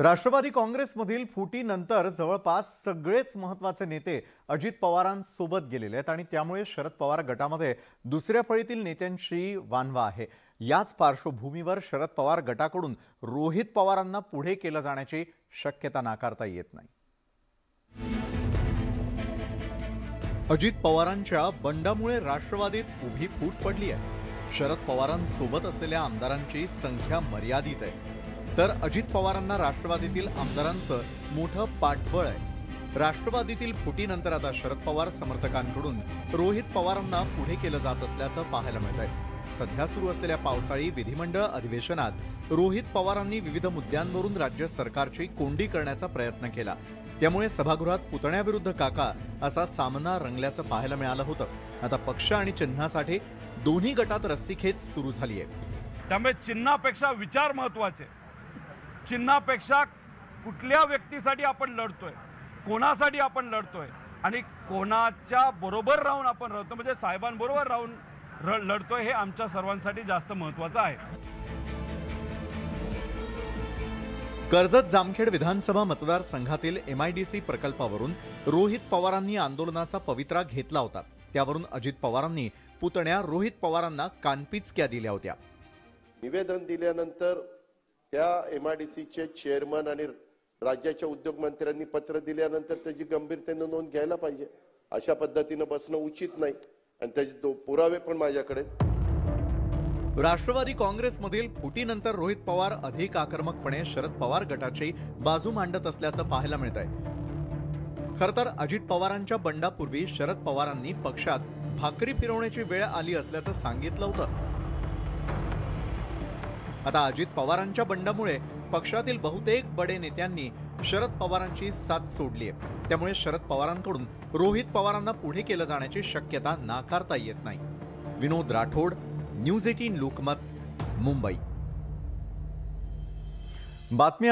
राष्ट्रवादी काँग्रेसमधील फुटीनंतर जवळपास सगळेच महत्त्वाचे नेते अजित पवारांसोबत गेलेले आहेत आणि त्यामुळे शरद पवार गटामध्ये दुसऱ्या फळीतील नेत्यांशी वानवा आहे। याच पार्श्वभूमीवर शरद पवार गटाकडून रोहित पवारांना पुढे केलं जाण्याची शक्यता नाकारता येत नाही। अजित पवारांच्या बंडामुळे राष्ट्रवादीत उभी फूट पडली आहे। शरद पवारांसोबत असलेल्या आमदारांची संख्या मर्यादित आहे, तर अजित पवारांना राष्ट्रवादीतील आमदारांचं मोठं पाठबळ आहे। राष्ट्रवादीतील फुटीनंतर आता शरद पवार समर्थकांकडून रोहित पवारांना पुढे केलं जात असल्याचं पाहायला मिळतंय। सध्या सुरू असलेल्या पावसाळी विधिमंडळ अधिवेशनात रोहित पवारांनी विविध मुद्द्यांवरून राज्य सरकारची कोंडी करण्याचा प्रयत्न केला, त्यामुळे सभागृहात पुतण्याविरुद्ध काका असा सामना रंगल्याचं पाहायला मिळालं होतं। आता पक्ष आणि चिन्हासाठी दोन्ही गटात रस्सीखेच सुरू झाली आहे। त्यामुळे चिन्हापेक्षा विचार महत्त्वाचे, चिन्हापेक्षा कुठल्या व्यक्तीसाठी आपण लढतोय, कोणासाठी आपण लढतोय आणि कोणाच्या बरोबर राहून आपण लढतोय, म्हणजे साहेबांबरोबर राहून लढतोय, हे आमच्या सर्वांसाठी जास्त महत्त्वाचं आहे। कर्जत जामखेड विधानसभा मतदारसंघातील MIDC प्रकल्पावरून रोहित पवारांनी आंदोलनाचा पवित्रा घेतला होता। त्यावरून अजित पवारांनी पुतण्या रोहित पवारांना कानपिचक्या दिल्या होत्या। निवेदन दिल्यानंतर त्या MIDCचे चेअरमन आणि राज्याच्या उद्योग मंत्र्यांनी पत्र दिल्यानंतर त्याची गंभीरतेने नोंद घ्यायला पाहिजे। अशा पद्धतीने बसणं उचित नाही आणि त्याचे पुरावे पण माझ्याकडे। राष्ट्रवादी काँग्रेसमधील फुटीनंतर रोहित पवार अधिक आक्रमकपणे शरद पवार गटाची बाजू मांडत असल्याचं पाहायला मिळतंय। खरं तर अजित पवारांच्या बंडापूर्वी शरद पवारांनी पक्षात भाकरी फिरवण्याची वेळ आली असल्याचं सांगितलं होतं। आता अजित पवारांच्या बंडामुळे पक्षातील बहुतेक बडे नेत्यांनी शरद पवारांची साथ सोडली आहे, त्यामुळे शरद पवारांकडून रोहित पवारांना पुढे केलं जाण्याची शक्यता नाकारता येत नाही। विनोद राठोड, न्यूज 18 लोकमत, मुंबई। बातमी